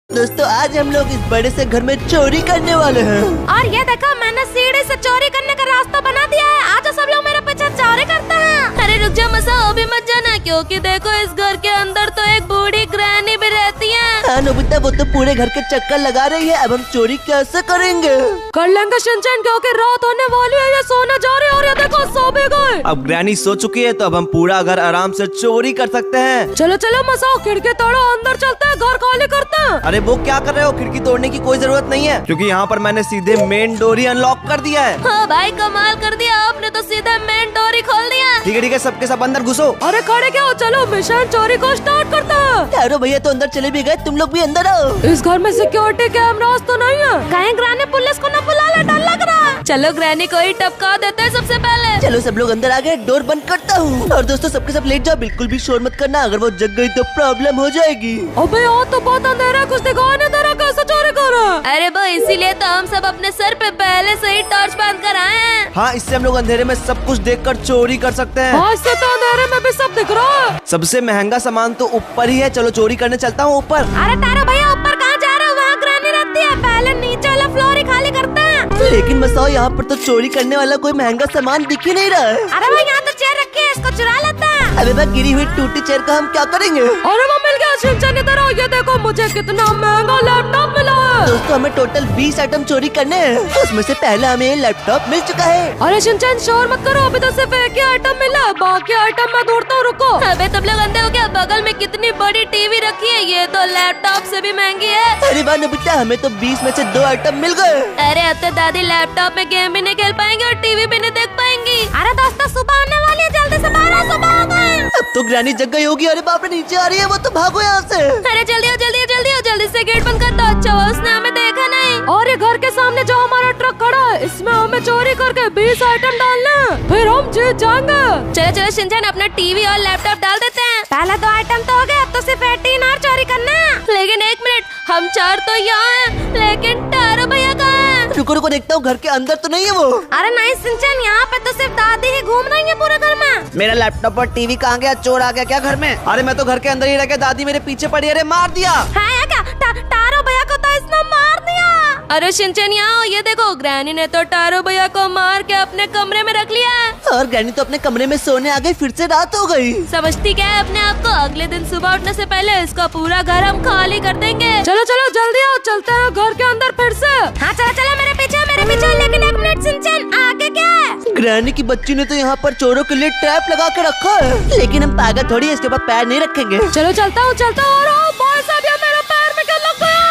दोस्तों आज हम लोग इस बड़े से घर में चोरी करने वाले हैं। और ये देखो मैंने सीढ़ी से चोरी करने का रास्ता बना दिया है। आज सब लोग मेरे पीछे चोरी करते हैं। अरे रुक जा मसा, अभी मत जाना, क्योंकि देखो इस घर के अंदर तो एक बूढ़ी ग्रैनी भी रहती है। हाँ नोबिता, वो तो पूरे घर के चक्कर लगा रही है। अब हम चोरी कैसे करेंगे? कर लेंगे शिनचैन, क्योंकि रात होने वाली है, ये सोने जा रही है। और ये देखो सो भी गए। अब ग्रैनी सो चुकी है तो अब हम पूरा घर आराम से चोरी कर सकते हैं। चलो चलो मसा, खिड़की तोड़ो, अंदर चलते हैं, घर खाली करते हैं। अरे वो क्या कर रहे हो? खिड़की तोड़ने की कोई जरूरत नहीं है, क्योंकि यहाँ पर मैंने सीधे मेन डोर ही अनलॉक कर दिया है। हाँ भाई कमाल कर दिया आपने, तो सीधे मेन डोर ही खोल दिया। ठीक है सबके सब अंदर घुसो। अरे खड़े क्या हो, चलो मिशन चोरी को स्टार्ट करते हैं। यारो भैया तो अंदर चले भी गए, तुम लोग भी अंदर आओ। इस घर में सिक्योरिटी कैमरास तो नहीं है, कहीं ग्रैनी पुलिस को न बुला ले, डर लग रहा है। चलो ग्रैनी को ही टपका देते हैं सबसे पहले। चलो सब लोग अंदर आ गए, डोर बंद करता हूँ। और दोस्तों सबके सब लेट जाओ, बिल्कुल भी शोर मत करना, अगर वो जग गई तो प्रॉब्लम हो जाएगी। अबे यार तो बहुत अंधेरा है, कुछ दिखाई नहीं दे रहा, कैसे चोरी कर रहा है? अरे वो इसीलिए तो हम सब अपने सर पे पहले से ही टॉर्च बांध कर आए हैं। हाँ, इससे हम लोग अंधेरे में सब कुछ देखकर चोरी कर सकते हैं। हाँ, इससे तो अंधेरे में भी सब दिख रहा है। सबसे महंगा सामान तो ऊपर ही है, चलो चोरी करने चलता हूँ ऊपर। अरे तारा भैया ऊपर कहाँ जा रहे हो? वहाँ ग्रैनी रहती है, पहले नीचे वाला फ्लोर ही खाली करते हैं। लेकिन मसाओ यहाँ पर तो चोरी करने वाला कोई महंगा सामान दिख ही नहीं रहा है। अरे भाई यहाँ तो चेयर रखी है, इसको चुरा लेते हैं। अबे भाई गिरी हुई टूटी चेयर का हम क्या करेंगे? अरे वो मिल गया शिनचैन, इधर आओ, ये देखो मुझे कितना महंगा लैपटॉप मिला है। दोस्तों हमें टोटल 20 आइटम चोरी करने हैं, उसमें से पहला हमें लैपटॉप मिल चुका है। अरे शिनचैन शोर मत करो, अभी तो सिर्फ एक ही आइटम मिला है, बाकी आइटम मैं ढूंढता हूँ, रुको। अबे तुम लोग अंधे हो क्या? बगल में कितनी बड़ी टीवी रखी है, ये तो लैपटॉप से भी महंगी है। अरे वाह नोबिता, हमें तो 20 में से 2 आइटम मिल गए। अरे अब तो दादी लैपटॉप में गेम भी नहीं खेल पाएंगे और टीवी भी नहीं देख पाएंगी। अरे दोस्तों सुबह आने वाली है, जल्दी से बाहर आओ, सुबह हो गई। अब तो ग्रैनी जग गई होगी। अरे बाप रे, नीचे आ रही है वो, तो भागो यहाँ से। अरे जल्दी हो जल्दी हो जल्दी हो, जल्दी से गेट बंद कर दो। अच्छा हुआ उसने हमें देखा नहीं। और ये घर के सामने जो हमारा ट्रक खड़ा है, इसमें हमें चोरी करके 20 आइटम डालने हैं, फिर हम जीत जाएंगे। चलो चलो शिनचैन, अपना टीवी और लैपटॉप डाल देते हैं। पहले 2 आइटम तो हो गए, अब तो सिर्फ 18 और चोरी करना है। लेकिन एक मिनट, हम 4 तो यहाँ हैं, लेकिन तारो भैया कहाँ है? रुको रुको, देखता हूँ घर के अंदर तो नहीं है वो। अरे नहीं शिनचैन, यहाँ पे तो सिर्फ दादी ही घूम रही है पूरे घर में। मेरा लैपटॉप और टीवी कहाँ गया? चोर आ गया क्या घर में? अरे मैं तो घर के अंदर ही रह गया, दादी मेरे पीछे पड़ी। अरे मार दिया। हाँ या क्या? तारो भैया को तो इसने मार दिया। अरे शिनचैन यहाँ आओ, ये देखो ग्रैनी ने तो तारो भैया को मार के अपने कमरे में रख लिया है। और ग्रैनी तो अपने कमरे में सोने आ गई, फिर से रात हो गई। समझती क्या है अपने आप को? अगले दिन सुबह उठने से पहले इसका पूरा घर हम खाली कर देंगे। चलो चलो जल्दी आओ, चलते हैं घर के अंदर फिर से। हाँ चलो चलो, मेरे पीछे मेरे पीछे। लेकिन एक मिनट शिनचैन, आगे क्या है? ग्रैनी की बच्ची ने तो यहाँ पर चोरों के लिए ट्रैप लगा के रखा है, लेकिन हम पागल थोड़ी है, इसके बाद पैर नहीं रखेंगे। चलो चलता हूँ और भाई साहब, ये मेरे पैर में क्या लग गया?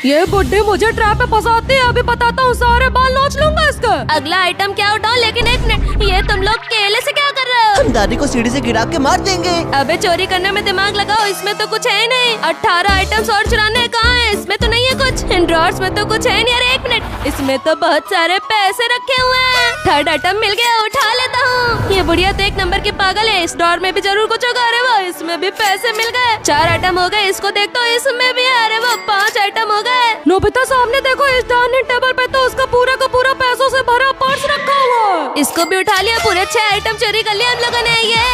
ये बुड्ढी मुझे ट्रैप में फंसाती है, अभी बताता हूँ, सारे बाल नोच लूंगा इसका। अगला आइटम क्या उठाओ? लेकिन एक मिनट, ये तुम लोग केले से क्या कर रहे हो? हम दादी को सीढ़ी से गिरा के मार देंगे। अबे चोरी करने में दिमाग लगाओ, इसमें तो कुछ है नहीं। 18 आइटम्स और चुराने कहाँ है? इसमें तो नहीं है कुछ। इन ड्रॉर्स में तो कुछ है नहीं। अरे एक मिनट, इसमें तो बहुत सारे पैसे रखे हुए हैं। 3rd आइटम मिल गया, उठा लेता हूँ। ये बुढ़िया तो 1 नंबर की पागल है, इस ड्रॉर में भी जरूर कुछ होगा। अरे वो इसमें भी पैसे मिल गए। 4 आइटम हो गए, इसको देखता हूँ, इसमें भी है। अरे वो 5 आइटम हो गए। नोबिता सामने देखो, इस डाइनिंग टेबल पे तो उसका पूरा का पूरा पैसों से भरा पर्स रखा हुआ है। इसको भी उठा लिया, पूरे 6 आइटम चोरी कर लिया हम लोगों ने। ये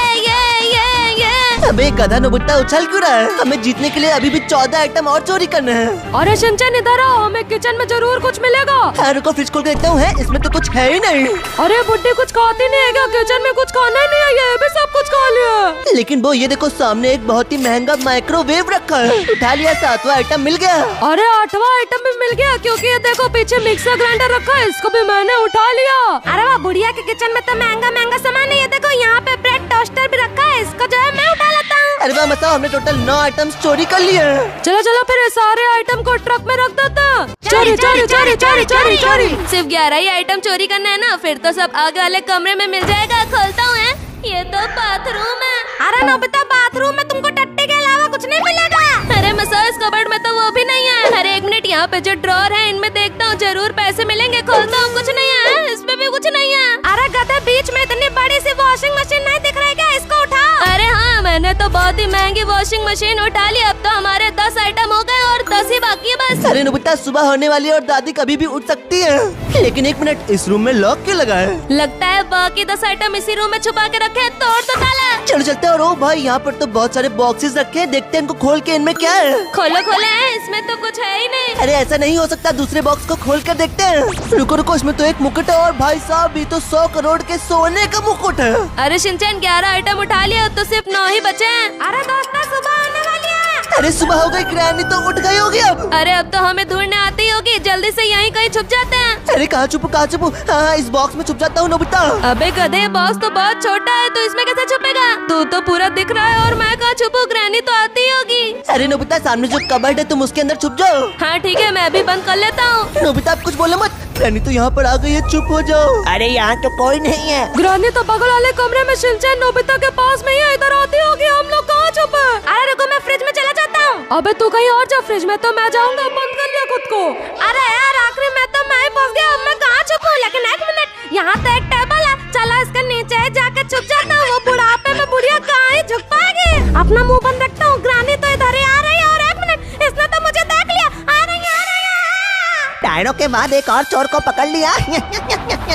अबे गधा नोबिता उछल क्यों रहा है? हमें जीतने के लिए अभी भी 14 आइटम और चोरी करने हैं। अरे शिनचैन इधर आओ, हमें किचन में जरूर कुछ मिलेगा। हाँ रुको, फ्रिज खोल के देखता हूँ, है इसमें तो कुछ है ही नहीं। अरे बुड्ढी कुछ खाती नहीं है क्या? किचन में कुछ खाना ही नहीं है, ये भी सब कुछ खा लिया। लेकिन वो ये देखो, सामने एक बहुत ही महंगा माइक्रोवेव रखा है, उठा लिया, 7वां आइटम मिल गया। अरे 8वां आइटम भी मिल गया, क्योंकि ये देखो पीछे मिक्सर ग्राइंडर रखा है, इसको भी मैंने उठा लिया। अरे वाह, बुढ़िया के किचन में तो महंगा महंगा सामान है। ये देखो यहाँ पे ब्रेड टोस्टर भी रखा है, इसको जो है मैं उठा लेता हूँ। अरे वाह मसाओ, हमने टोटल 9 आइटम्स चोरी कर लिए। चलो चलो फिर ये सारे आइटम को ट्रक में रख देता। चोरी चोरी चोरी चोरी चोरी चोरी। सिर्फ 11 ही आइटम चोरी करना है ना, फिर तो सब आगे वाले कमरे में मिल जाएगा। खोलता हूँ, ये तो बाथरूम है। अरे नोबिता, बाथरूम में तुमको टट्टी के अलावा कुछ नहीं मिलेगा। अरे मसाओ, इस कबर्ड में तो वो भी नहीं है। अरे एक मिनट, यहाँ पे जो ड्रॉर है इनमें देखता हूँ, जरूर पैसे मिलेंगे। खोलता हूँ, कुछ नहीं है, इसमें भी कुछ नहीं है। अरे गधे, बीच में इतनी बड़ी सी वॉशिंग मशीन नहीं दिख रही क्या? इसको उठाओ। अरे हाँ, मैंने तो बहुत ही महंगी वॉशिंग मशीन उठा ली। अब तो हमारे 10 आइटम हो गए और 10 ही बाकी है बस। अरे नोबिता, सुबह होने वाली है और दादी कभी भी उठ सकती है। लेकिन एक मिनट, इस रूम में लॉक क्यों लगा है? लगता है बाकी 10 आइटम इसी रूम में छुपा के रखे हैं, तोड़ तो ताला। चलो चलते हैं। और ओ भाई, यहाँ पर तो बहुत सारे बॉक्सेस रखे हैं, देखते हैं इनको खोल के इनमें क्या है। खोलो खोले हैं, इसमें तो कुछ है ही अरे ऐसा नहीं हो सकता, दूसरे बॉक्स को खोल कर देखते हैं। रुको रुको, इसमें तो एक मुकुट है और भाई साहब ये तो 100 करोड़ के सोने का मुकुट है। अरे शिनचैन 11 आइटम उठा लिया तो सिर्फ 9 ही बचे हैं। अरे दोस्तों सुबह आने वाली है। अरे सुबह हो गई, ग्रैनी तो उठ गई होगी अब। अरे अब तो हमें ढूंढने आती होगी, जल्दी से यहीं कहीं छुप जाते हैं। अरे कहाँ छुपू कहाँ छुपू? हाँ इस बॉक्स में छुप जाता हूँ नोबिता। अबे गधे, बॉक्स तो बहुत छोटा है, तो इसमें कैसे छुपेगा? तू तो पूरा दिख रहा है और मैं कहाँ छुपू? ग्रैनी तो आती ही होगी। अरे नोबिता सामने जो कबर्ड है तुम उसके अंदर छुप जाओ। हाँ ठीक है, मैं भी बंद कर लेता हूँ। नोबिता आप कुछ बोलो मत, ग्रैनी तो यहाँ पर आ गई है, चुप हो जाओ। अरे यहाँ तो कोई नहीं है। ग्रैनी तो बगल वाले कमरे में शिनचैन नोबिता के पास में ही है, इधर आती होगी। हम लोग कहाँ छुपे? अरे रुको, मैं फ्रिज में चला जाता हूँ। अबे तू कहीं और जा, फ्रिज में तो मैं जाऊंगा। बंद कर लिया खुद को। अरे यार आखिरी में तो मैं ही फंस गया, अब मैं कहाँ छुपूं? लेकिन एक मिनट, यहाँ तो एक टेबल है, चलो इसके नीचे जाके छुप जाता हूँ। वो बुढ़ापे में बुढ़िया कहाँ ही छुप पाएगी। अपना मुंह बंद रखता हूँ। ग्रैनी तो इधर ही आ रही है, और एक मिनट, इसने तो मुझे देख लिया। आ रही है। टायरों के बाद एक और चोर को पकड़ लिया।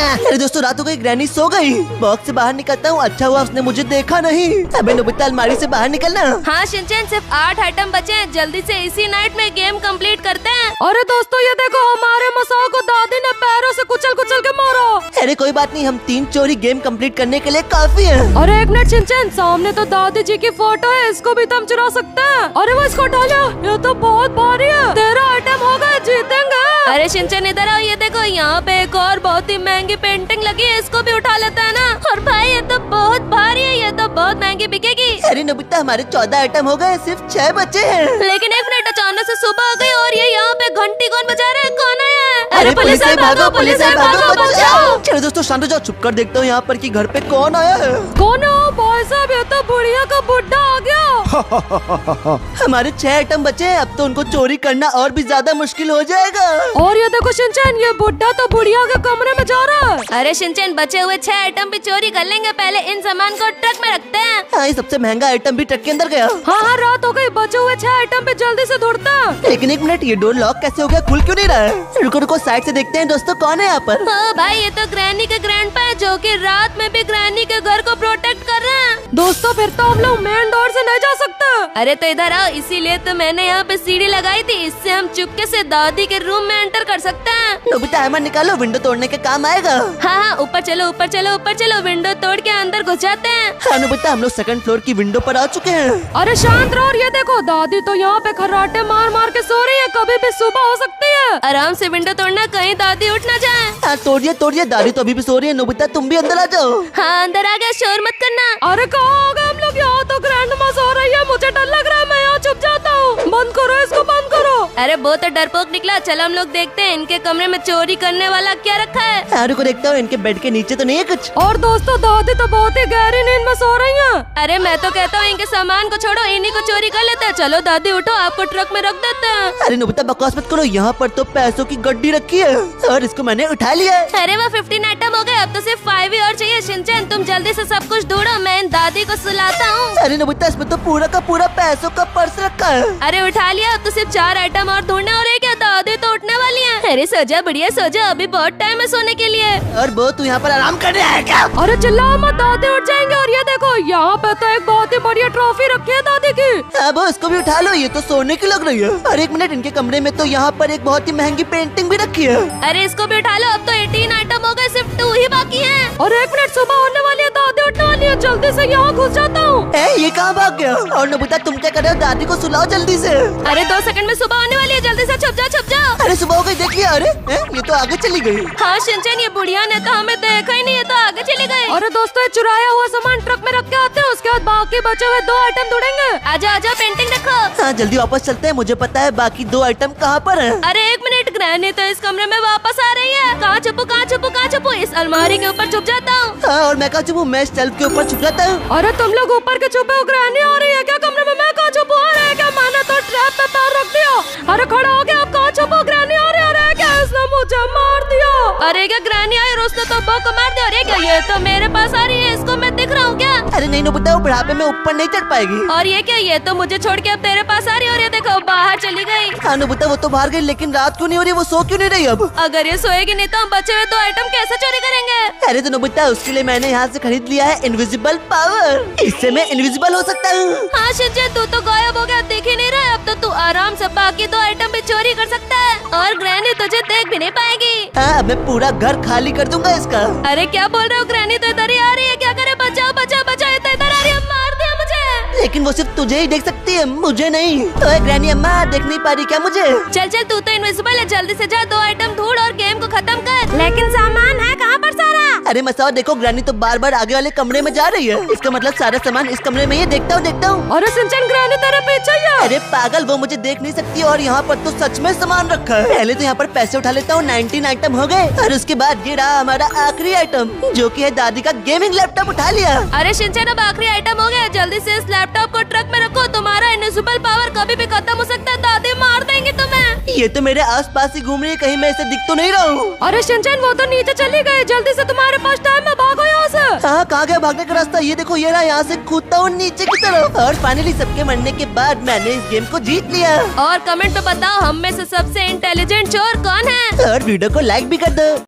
अरे दोस्तों रात हो गई, ग्रैनी सो गई। बॉक्स से बाहर निकलता हूँ, अच्छा हुआ उसने मुझे देखा नहीं। अबे नोबिता अलमारी से बाहर निकलना। हाँ शिनचैन, सिर्फ 8 आइटम बचे हैं, जल्दी से इसी नाइट में गेम कंप्लीट करते हैं। अरे दोस्तों ये देखो, हमारे मसाओ को दादी ने पैरों से कुचल कुचल के मारा। अरे कोई बात नहीं, हम 3 चोरी गेम कंप्लीट करने के लिए काफी है। अरे एक मिनट शिनचैन, सामने तो दादी जी की फोटो है, इसको भी तो हम चुरा सकते हैं। अरे वो इसको उठा लिया, ये तो बहुत भारी है। 13 आइटम हो गए, जीतेंगे। अरे शिनचैन इधर आओ, ये देखो यहाँ पे एक और बहुत ही महंगी पेंटिंग लगी है, इसको भी उठा लेता है ना। और भाई ये तो बहुत भारी है, ये तो बहुत महंगी बिकेगी। अरे नोबिता हमारे 14 आइटम हो गए, सिर्फ 6 बचे हैं। लेकिन एक मिनट, अचानक से सुबह हो गई और ये यहाँ पे घंटी कौन बजा रहा है? कौन है? अरे पुलिस है, भागो पुलिस है, भागो बचाओ। चलो दोस्तों शांत हो जाओ, छुप कर देखता हूँ यहाँ पर कि घर पे कौन आया है। कौन है वो? भाई साहब ये तो बुढ़िया का बुड्ढा आ गया। हमारे 6 आइटम बचे हैं, अब तो उनको चोरी करना और भी ज्यादा मुश्किल हो जाएगा। और ये देखो शिनचैन, ये बुड्ढा तो बुढ़िया के कमरे में जा रहा है। अरे शिनचैन बचे हुए 6 आइटम भी चोरी कर लेंगे, पहले इन सामान को ट्रक में रखते हैं। हाँ ये सबसे महंगा आइटम भी ट्रक के अंदर गया। हाँ हाँ रात हो गई, बचे हुए 6 आइटम पे जल्दी से ढूंढते हैं। लेकिन एक मिनट, ये डोर लॉक कैसे हो गया? खुल क्यों नहीं रहा है? रुको रुको, साइड से देखते हैं दोस्तों कौन है यहाँ पर। हाँ भाई ये तो ग्रैनी के ग्रैंडपा है, जो कि रात में भी ग्रैनी के घर को प्रोटेक्ट कर रहे हैं। दोस्तों फिर तो हम लोग मेन डोर से नहीं जा सकते। अरे तो इधर आओ, इसीलिए तो मैंने यहाँ पे सीढ़ी लगाई थी, इससे हम चुपके से दादी के रूम में एंटर कर सकते हैं। नोबिता हैमर निकालो, विंडो तोड़ने के काम आएगा। हाँ हाँ ऊपर चलो ऊपर चलो ऊपर चलो, विंडो तोड़ के अंदर घुस जाते हैं। हाँ नोबिता हम लोग 2nd फ्लोर की विंडो पर आ चुके हैं। अरे शांत रहो, ये देखो दादी तो यहाँ पे खर्राटे मार मार के सो रही है, कभी भी सुबह हो सकती है। आराम से विंडो तोड़ना, कहीं दादी उठ ना जाए। हाँ तोड़िए, दादी तो अभी भी सो रही है। नोबिता तुम भी अंदर आ जाओ। हाँ अंदर आ गया, शोर मत करना। अरे कहाँ हो गए हम लोग? यहाँ तो ग्रैंडमा सो रही है, मुझे डर लग रहा है, मैं यहाँ छुप जाता हूँ। बंद करो इसको, बंद करो। अरे बहुत तो डरपोक निकला, चलो हम लोग देखते हैं इनके कमरे में चोरी करने वाला क्या रखा है। हाँ रुको देखता हूँ, इनके बेड के नीचे तो नहीं है कुछ। और दोस्तों दादी तो बहुत ही गहरी नींद में सो रही है। अरे मैं तो कहता हूँ इनके सामान को छोड़ो, इन्हीं को चोरी कर लेते हैं। चलो दादी उठो, आपको ट्रक में रख देते हैं। अरे नोबिता बकवास मत करो, यहाँ पर तो पैसों की गड्डी रखी है और इसको मैंने उठा लिया। अरे वो 15 आइटम हो गए, अब तो सिर्फ 5 ही और चाहिए। शिनचैन तुम जल्दी से सब कुछ ढूंढो, मैं इन दादी को सुलाता हूँ। अरे नोबिता इसमें तो पूरा का पूरा पैसों का पर्स रखा है। अरे उठा लिया, अब तो सिर्फ 4 आइटम और ढूंढने और क्या, दादी तो उठने वाली है। अरे सो जा बढ़िया सो जा, अभी बहुत टाइम है सोने के लिए। और वो तू यहाँ पर आराम करने आया क्या? अरे चिल्लाओ मत, दादी उठ जाएंगे। और ये देखो यहाँ पे तो एक बहुत ही बढ़िया ट्रॉफी रखी है दादी की। हाँ वो इसको भी उठा लो, ये तो सोने की लग रही है। और एक मिनट, इनके कमरे में तो यहाँ पर एक बहुत ही महंगी पेंटिंग भी रखी है। अरे इसको भी उठा लो, अब तो 18 आइटम हो गए, सिर्फ 2 ही बाकी हैं। और एक मिनट, सुबह होने वाली है, दादी उठने वाली है, जल्दी से यहाँ घुस जाता हूँ। ये कहाँ भाग गया? और नोबिता तुम क्या कर रहे हो? दादी को सुलाओ जल्दी से। अरे 2 सेकंड में सुबह होने वाली है, जल्दी से छुप जाओ छुप जाओ। अरे सुबह हो गई, देखिए। अरे ये तो आगे चली गई। हाँ शिनचैन, ये बुढ़िया ने तो हमें देखा ही नहीं, है तो आगे चली गई। अरे दोस्तों ये चुराया हुआ सामान ट्रक में रख के आते हैं, उसके बाद बाकी बचे हुए 2 आइटम ढूंढेंगे। आजा आजा, पेंटिंग रखो। हाँ जल्दी वापस चलते हैं, मुझे पता है बाकी 2 आइटम कहाँ पर है। अरे एक मिनट, ग्रैनी तो इस कमरे में वापस आ रही है। कहाँ छुपू कहाँ छुपू कहाँ छुपू? इस अलमारी के ऊपर छुप जाता हूँ। हाँ और मैं कहाँ छुपू? मैं शेल्फ के ऊपर छुप जाता हूँ। अरे तुम लोग ऊपर के छुपे हो, ग्रैनी आ रही है क्या कमरे में? मैं कहाँ छुपू? अरे क्या मैंने तो ट्रैप में पैर रख दिया। अरे खड़ा हो गया, आप कहाँ छुपो? ग्रैनी आ रही है क्या? इसने मुझे मार दिया। अरे क्या ग्रैनी आई और उसने तो बो को मार दिया। अरे क्या ये तो मेरे पास आ रही है, इसको मैं दिख रहा हूँ क्या? अरे नहीं नोबिता, वो बुढ़ापे में ऊपर नहीं चढ़ पाएगी। और ये क्या, ये तो मुझे छोड़ के अब तेरे पास आ रही है। और ये देखो बाहर चली गई। हाँ नोबिता वो तो बाहर गई, लेकिन रात क्यों नहीं हो रही? वो सो क्यों नहीं रही अब? अगर ये सोएगी नहीं तो हम बचे हुए 2 आइटम कैसे चोरी करेंगे? अरे तो नोबिता उसके लिए मैंने यहाँ से खरीद लिया है इनविजिबल पावर, इससे मैं इनविजिबल हो सकता हूँ। हाँ शिनचैन तू तो गायब हो गया, दिख ही नहीं रहा है। अब तो तू आराम से बाकी 2 आइटम भी चोरी कर सकता है। और ग्रैनी तुझे देख भी नहीं पाएगी। हाँ, मैं पूरा घर खाली कर दूंगा इसका। अरे क्या बोल रहे हो, ग्रैनी तो इधर ही आ रही है, क्या करे? बचाओ बचाओ बचाओ, ये तो इधर आ रही है, मार दिया मुझे। लेकिन वो सिर्फ तुझे ही देख सकती है, मुझे नहीं। तो ग्रैनी अम्मा देख नहीं पा रही क्या मुझे? चल चल, तू तो इनविजिबल है, जल्दी से जा, 2 आइटम ढूंढ और गेम को खत्म कर। लेकिन सामान है कहाँ पर सारा? अरे मसाओ देखो, ग्रैनी तो बार बार आगे वाले कमरे में जा रही है। इसका मतलब सारा सामान इस कमरे में ही है। देखता हूँ। अरे सिंचन, ग्रैनी तेरे पीछे ही है। अरे पागल, वो मुझे देख नहीं सकती और यहाँ पर तो सच में सामान रखा है। पहले तो यहाँ पर पैसे उठा लेता हूँ, 19 आइटम हो गए। और उसके बाद ये रहा हमारा आखिरी आइटम, जो कि है दादी का गेमिंग लैपटॉप। उठा लिया। अरे शिनचैन, अब आखिरी आइटम हो गया, जल्दी से इस लैपटॉप को ट्रक में रखो, तुम्हारा इनविजिबल पावर कभी भी खत्म हो सकता है, दादी मार देंगे तुम्हें। ये तो मेरे आसपास ही घूम रही है, कहीं मैं इसे दिख तो नहीं रहा हूँ। अरे शिनचैन, वो तो नीचे चली गई, जल्दी से तुम्हारे पास टाइम है, भागो यहाँ से। हाँ, कहाँ गया भागने का रास्ता? ये देखो, ये रहा, यहाँ से कूदता हूँ नीचे की तरफ। और फाइनली सबके मरने के बाद मैंने इस गेम को जीत लिया। और कमेंट में बताओ हम में से सबसे इंटेलिजेंट चोर कौन है। और वीडियो को लाइक भी कर दो।